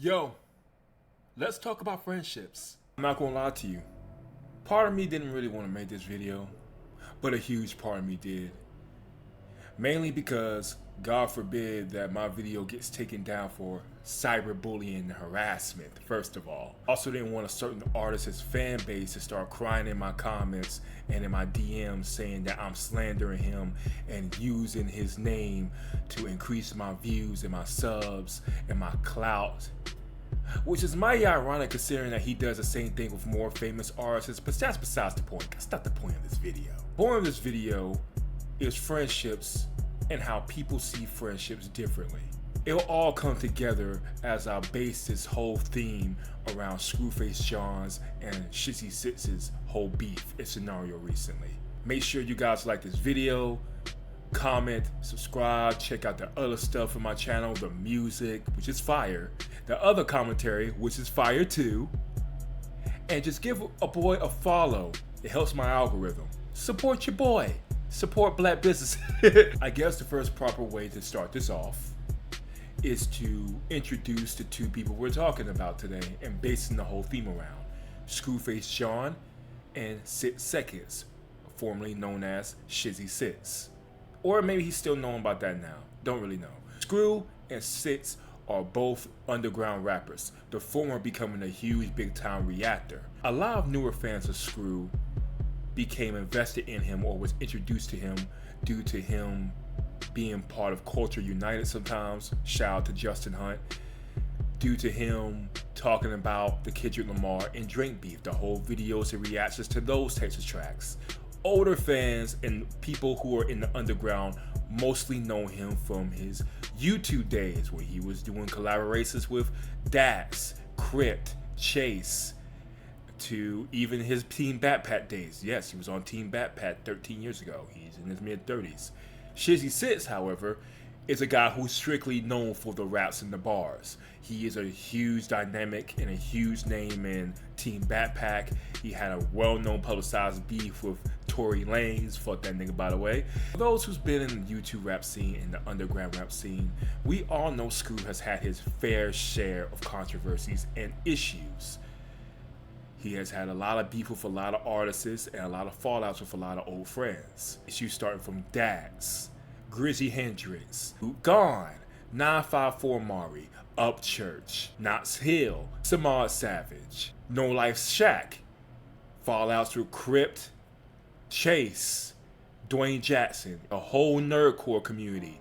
Yo, let's talk about friendships. I'm not gonna lie to you. Part of me didn't really want to make this video, but a huge part of me did. Mainly because, God forbid, that my video gets taken down for cyberbullying and harassment, first of all. Also didn't want a certain artist's fan base to start crying in my comments and in my DMs saying that I'm slandering him and using his name to increase my views and my subs and my clout. Which is mighty ironic considering that he does the same thing with more famous artists, but that's besides the point. That's not the point of this video. The point of this video is friendships and how people see friendships differently. It'll all come together as I base this whole theme around Scru Face John's and Shizzy Sits's whole beef and scenario recently. Make sure you guys like this video, comment, subscribe, check out the other stuff on my channel, the music, which is fire, the other commentary, which is fire too, and just give a boy a follow. It helps my algorithm. Support your boy. Support black business. I guess the first proper way to start this off is to introduce the two people we're talking about today and basing the whole theme around. Scru Face John and Sit Seconds, formerly known as Shizzy Sits. Or maybe he's still known about that now. Don't really know. Scru and Sits are both underground rappers, the former becoming a huge big time reactor. A lot of newer fans of Scru became invested in him or was introduced to him due to him being part of Culture United sometimes. Shout out to Justin Hunt. Due to him talking about the Kendrick Lamar and Drake beef, the whole videos and reactions to those types of tracks. Older fans and people who are in the underground mostly know him from his YouTube days where he was doing collaborations with Dax, Crypt, Chase, to even his Team Batpat days. Yes, he was on Team Batpat 13 years ago. He's in his mid-30s. Shizzy Sits, however, is a guy who's strictly known for the raps and the bars. He is a huge dynamic and a huge name in Team Batpack. He had a well-known publicized beef with Tory Lanez. Fuck that nigga, by the way. For those who's been in the YouTube rap scene and the underground rap scene, we all know Scru has had his fair share of controversies and issues. He has had a lot of beef with a lot of artists and a lot of fallouts with a lot of old friends. Issues starting from Dax, Grizzy Hendrix, Gone, 954 Mari, Upchurch, Knox Hill, Samad Savage, No Life Shack, fallouts with Crypt, Chase, Dwayne Jackson, a whole nerdcore community,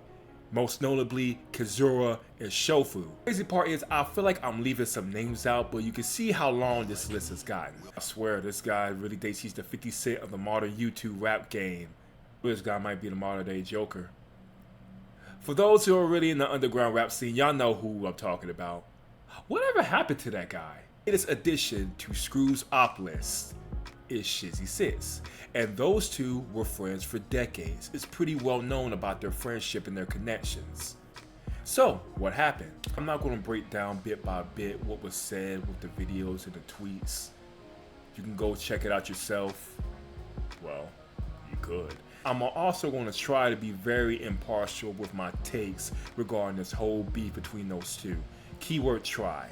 most notably Kazura and Shofu. The crazy part is I feel like I'm leaving some names out, but you can see how long this list has gotten. I swear this guy really thinks he's the 50 Cent of the modern YouTube rap game. This guy might be the modern day Joker. For those who are really in the underground rap scene, y'all know who I'm talking about. Whatever happened to that guy? Latest addition to Scru's op list is Shizzy Sits, and those two were friends for decades. It's pretty well known about their friendship and their connections. So, what happened? I'm not going to break down bit by bit what was said with the videos and the tweets. You can go check it out yourself. Well, you could. I'm also going to try to be very impartial with my takes regarding this whole beef between those two. Keyword try,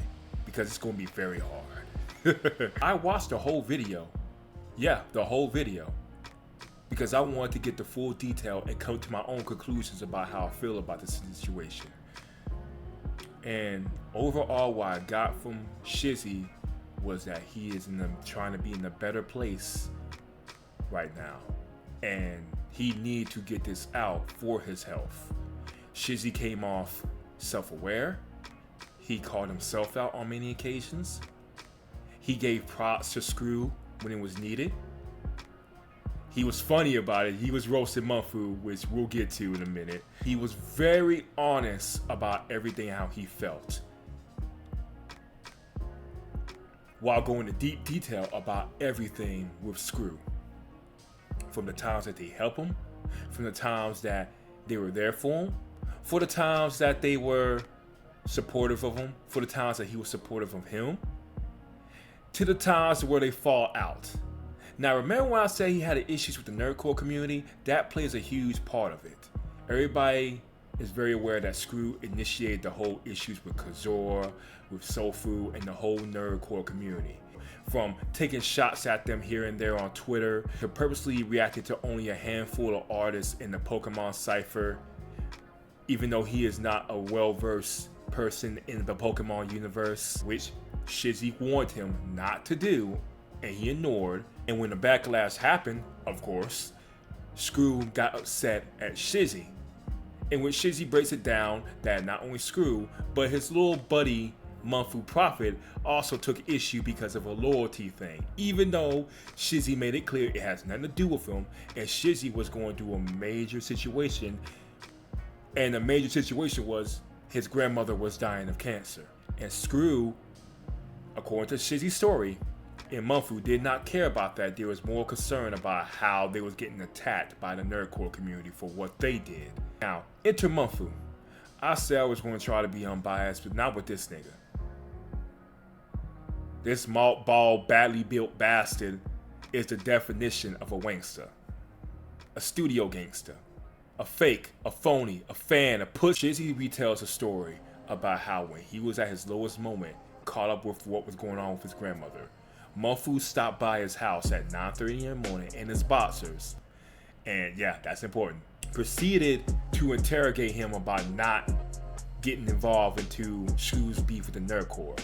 because it's going to be very hard. I watched the whole video. Yeah, the whole video. Because I wanted to get the full detail and come to my own conclusions about how I feel about this situation. And overall, what I got from Shizzy was that he is trying to be in a better place right now. And he needed to get this out for his health. Shizzy came off self-aware. He called himself out on many occasions. He gave props to Scru when it was needed. He was funny about it. He was roasting Mumfu, which we'll get to in a minute. He was very honest about everything, how he felt, while going into deep detail about everything with Scru. From the times that they helped him, from the times that they were there for him, for the times that they were supportive of him, for the times that he was supportive of him, to the times where they fall out. Now remember when I said he had issues with the nerdcore community? That plays a huge part of it. Everybody is very aware that Scru initiated the whole issues with Kazor, with Sofu, and the whole nerdcore community. From taking shots at them here and there on Twitter, to purposely reacting to only a handful of artists in the Pokemon cipher, even though he is not a well-versed person in the Pokemon universe, which Shizzy warned him not to do, and he ignored. And when the backlash happened, of course, Scru got upset at Shizzy, in which Shizzy breaks it down that not only Scru, but his little buddy Monfu Prophet also took issue because of a loyalty thing, even though Shizzy made it clear it has nothing to do with him, and Shizzy was going through a major situation, and the major situation was his grandmother was dying of cancer. And Scru, according to Shizzy's story, and Monfu did not care about that. There was more concern about how they was getting attacked by the nerdcore community for what they did. Now, enter Monfu. I said I was going to try to be unbiased, but not with this nigga. This malt-ball, badly built bastard is the definition of a wankster. A studio gangster. A fake, a phony, a fan, a push. Shizzy retells a story about how when he was at his lowest moment, caught up with what was going on with his grandmother, Monfu stopped by his house at 9:30 in the morning in his boxers, and yeah, that's important, proceeded to interrogate him about not getting involved into Scru's beef with the nerdcore.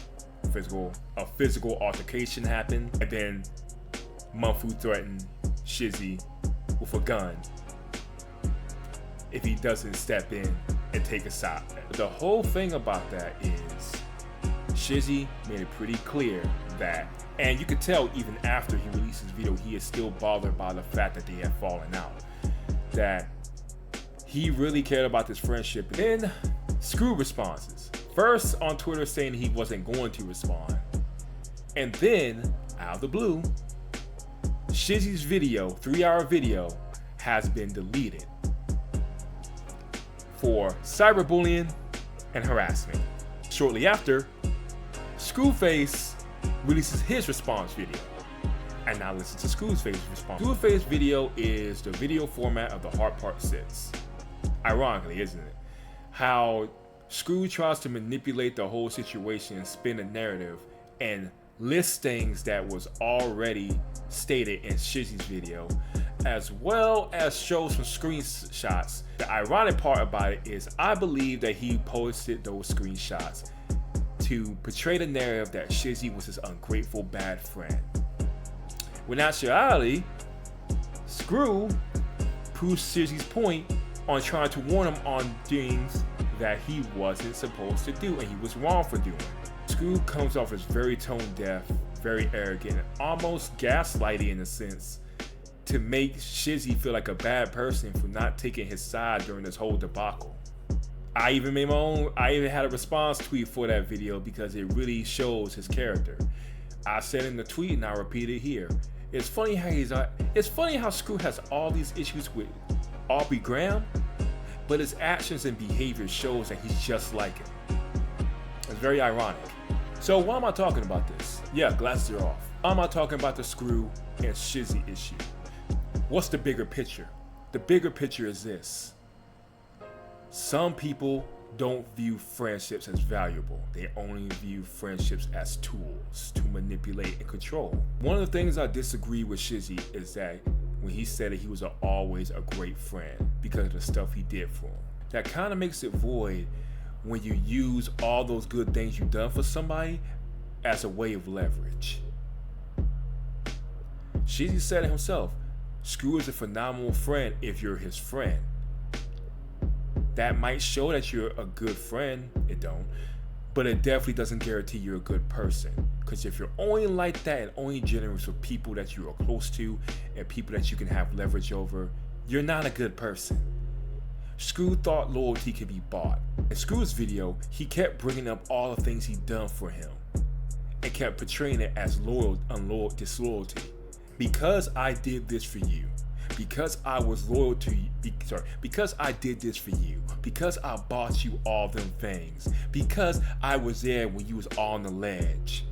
A physical altercation happened, and then Monfu threatened Shizzy with a gun if he doesn't step in and take a shot. The whole thing about that is Shizzy made it pretty clear that, and you could tell even after he released his video, he is still bothered by the fact that they had fallen out, that he really cared about this friendship. Then Scru responses. First on Twitter saying he wasn't going to respond, and then out of the blue, Shizzy's video, 3-hour video, has been deleted for cyberbullying and harassment. Shortly after, Scru Face releases his response video. And now listen to Scru Face's response. Scru Face video is the video format of the Heart Part 6. Ironically, isn't it? How Scru tries to manipulate the whole situation and spin a narrative and list things that was already stated in Shizzy's video, as well as show some screenshots. The ironic part about it is I believe that he posted those screenshots to portray the narrative that Shizzy was his ungrateful bad friend. When actually, Scru proves Shizzy's point on trying to warn him on things that he wasn't supposed to do and he was wrong for doing. Scru comes off as very tone deaf, very arrogant, and almost gaslighty in a sense, to make Shizzy feel like a bad person for not taking his side during this whole debacle. I even had a response tweet for that video because it really shows his character. I said in the tweet and I repeat it here. It's funny how Scru has all these issues with Aubrey Graham, but his actions and behavior shows that he's just like him. It's very ironic. So why am I talking about this? Yeah, glasses are off. Why am I talking about the Scru and Shizzy issue? What's the bigger picture? The bigger picture is this. Some people don't view friendships as valuable. They only view friendships as tools to manipulate and control. One of the things I disagree with Shizzy is that when he said that he was always a great friend because of the stuff he did for him. That kind of makes it void when you use all those good things you've done for somebody as a way of leverage. Shizzy said it himself. Scru is a phenomenal friend if you're his friend. That might show that you're a good friend, it don't, but it definitely doesn't guarantee you're a good person. Because if you're only like that and only generous with people that you are close to and people that you can have leverage over, you're not a good person. Scru thought loyalty could be bought. In Scru's video, he kept bringing up all the things he'd done for him and kept portraying it as disloyalty. Because I did this for you, because I was loyal to you, because I did this for you, because I bought you all them things, because I was there when you was on the ledge.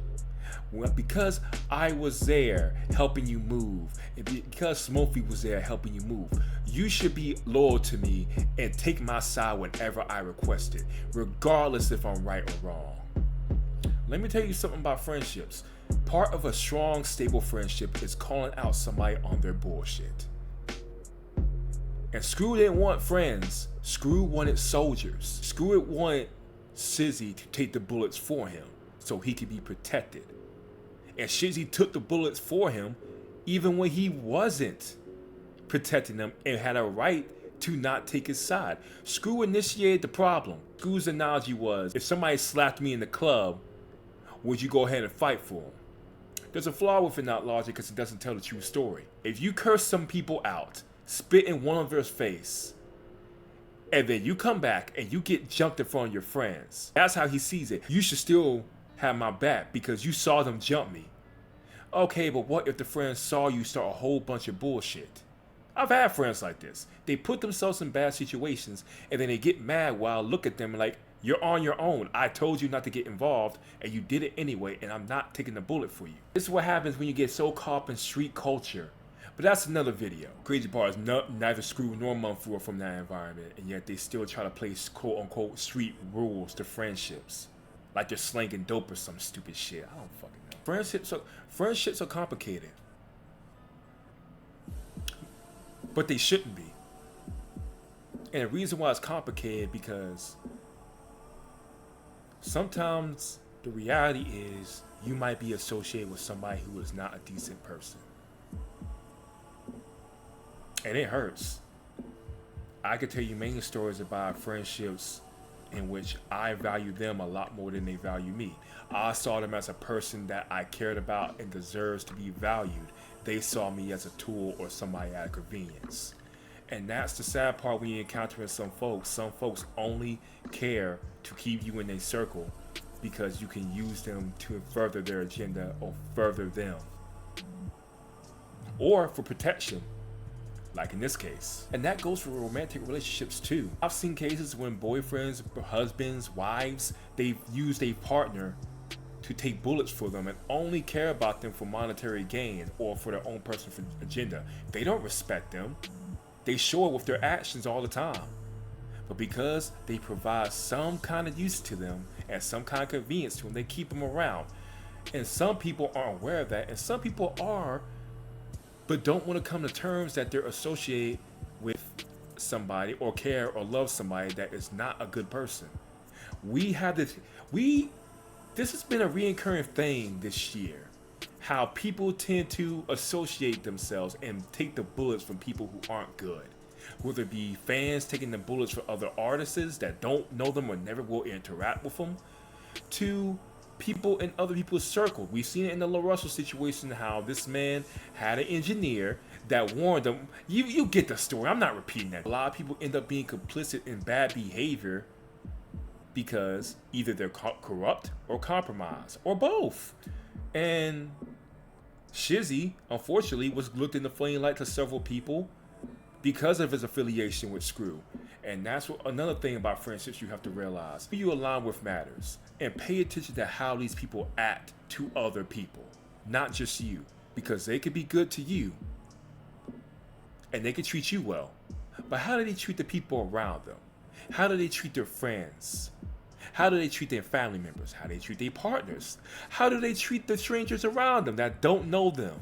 Well, because I was there helping you move, and because Smokey was there helping you move, you should be loyal to me and take my side whenever I request it, regardless if I'm right or wrong. Let me tell you something about friendships. Part of a strong, stable friendship is calling out somebody on their bullshit. And Screw didn't want friends. Screw wanted soldiers. Screw wanted Shizzy to take the bullets for him so he could be protected. And Shizzy took the bullets for him even when he wasn't protecting them and had a right to not take his side. Screw initiated the problem. Screw's analogy was, if somebody slapped me in the club, would you go ahead and fight for him? There's a flaw within that logic because it doesn't tell the true story. If you curse some people out, spit in one of their face, and then you come back and you get jumped in front of your friends, that's how he sees it. You should still have my back because you saw them jump me. Okay, but what if the friends saw you start a whole bunch of bullshit? I've had friends like this. They put themselves in bad situations and then they get mad while I look at them like, you're on your own. I told you not to get involved and you did it anyway, and I'm not taking the bullet for you. This is what happens when you get so caught up in street culture. But that's another video. Crazy part is neither Screw nor Mumfu are from that environment, and yet they still try to place quote unquote street rules to friendships. Like they're slanging dope or some stupid shit. I don't fucking know. Friendships are complicated. But they shouldn't be. And the reason why it's complicated because sometimes the reality is you might be associated with somebody who is not a decent person. And it hurts. I could tell you many stories about friendships in which I value them a lot more than they value me. I saw them as a person that I cared about and deserves to be valued. They saw me as a tool or somebody at a convenience. And that's the sad part when you encounter some folks. Some folks only care to keep you in their circle because you can use them to further their agenda or further them. Or for protection, like in this case. And that goes for romantic relationships too. I've seen cases when boyfriends, husbands, wives, they've used a partner to take bullets for them and only care about them for monetary gain or for their own personal agenda. They don't respect them. They show it with their actions all the time. But because they provide some kind of use to them and some kind of convenience to them, they keep them around. And some people aren't aware of that, and some people are, but don't want to come to terms that they're associated with somebody or care or love somebody that is not a good person. This has been a reoccurring thing this year. How people tend to associate themselves and take the bullets from people who aren't good. Whether it be fans taking the bullets for other artists that don't know them or never will interact with them, to people in other people's circle. We've seen it in the La Russell situation, how this man had an engineer that warned them. You get the story. I'm not repeating that. A lot of people end up being complicit in bad behavior because either they're corrupt or compromised or both. And Shizzy, unfortunately, was looked in the flame light to several people because of his affiliation with Screw. And that's another thing about friendships you have to realize. Who you align with matters. And pay attention to how these people act to other people. Not just you. Because they could be good to you. And they can treat you well. But how do they treat the people around them? How do they treat their friends? How do they treat their family members? How do they treat their partners? How do they treat the strangers around them that don't know them?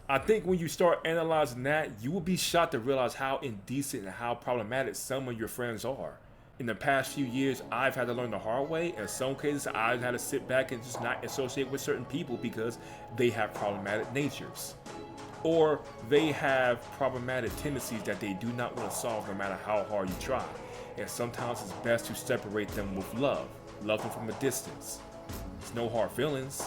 I think when you start analyzing that, you will be shocked to realize how indecent and how problematic some of your friends are. In the past few years, I've had to learn the hard way. In some cases, I've had to sit back and just not associate with certain people because they have problematic natures. Or they have problematic tendencies that they do not want to solve no matter how hard you try. And sometimes it's best to separate them with love. Love them from a distance. It's no hard feelings.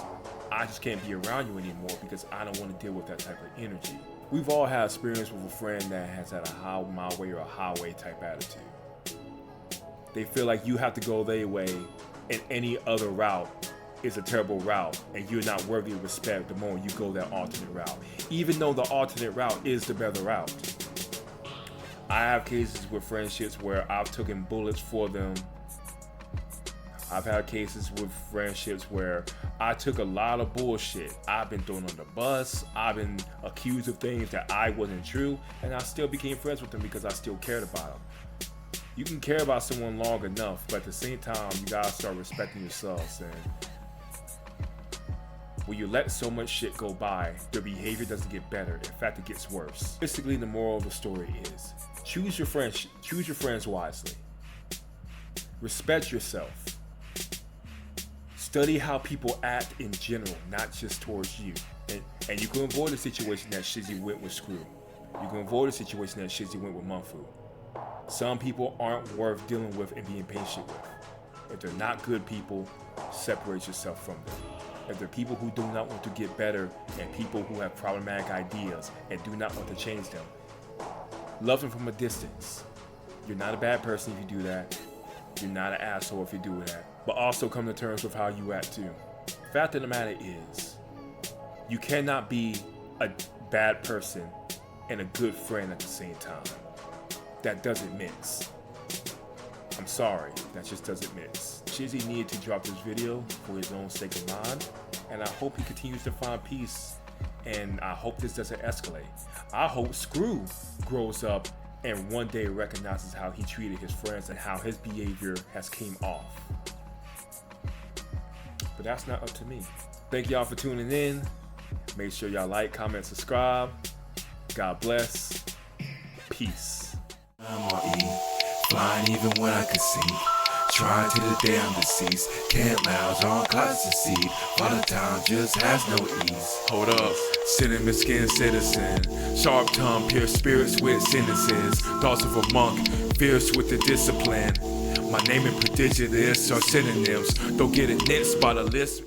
I just can't be around you anymore because I don't want to deal with that type of energy. We've all had experience with a friend that has had a my way or a highway type attitude. They feel like you have to go their way and any other route is a terrible route and you're not worthy of respect the moment you go that alternate route. Even though the alternate route is the better route. I have cases with friendships where I've taken bullets for them. I've had cases with friendships where I took a lot of bullshit. I've been thrown on the bus. I've been accused of things that I wasn't true, and I still became friends with them because I still cared about them. You can care about someone long enough, but at the same time, you gotta start respecting yourselves. And when you let so much shit go by, their behavior doesn't get better. In fact, it gets worse. Basically, the moral of the story is choose your friends wisely. Respect yourself. Study how people act in general, not just towards you. And you can avoid the situation that Shizzy went with Scru. You can avoid the situation that Shizzy went with Mumfu. Some people aren't worth dealing with and being patient with. If they're not good people, separate yourself from them. If they're people who do not want to get better and people who have problematic ideas and do not want to change them, love them from a distance. You're not a bad person if you do that. You're not an asshole if you do that. But also come to terms with how you act too. Fact of the matter is, you cannot be a bad person and a good friend at the same time. That doesn't mix. I'm sorry, that just doesn't mix. Shizzy needed to drop this video for his own sake of mind, and I hope he continues to find peace, and I hope this doesn't escalate. I hope Scru grows up and one day recognizes how he treated his friends and how his behavior has came off. But that's not up to me. Thank y'all for tuning in. Make sure y'all like, comment, subscribe. God bless. Peace. Flying even when I could see. Trying to the day I'm deceased. Can't lounge on clouds to see. Volatile just has no ease. Hold up. Cinnamon skin citizen. Sharp tongue, pierce spirits with sentences. Thoughts of a monk, fierce with the discipline. My name and prodigious are synonyms. Don't get it next by the list.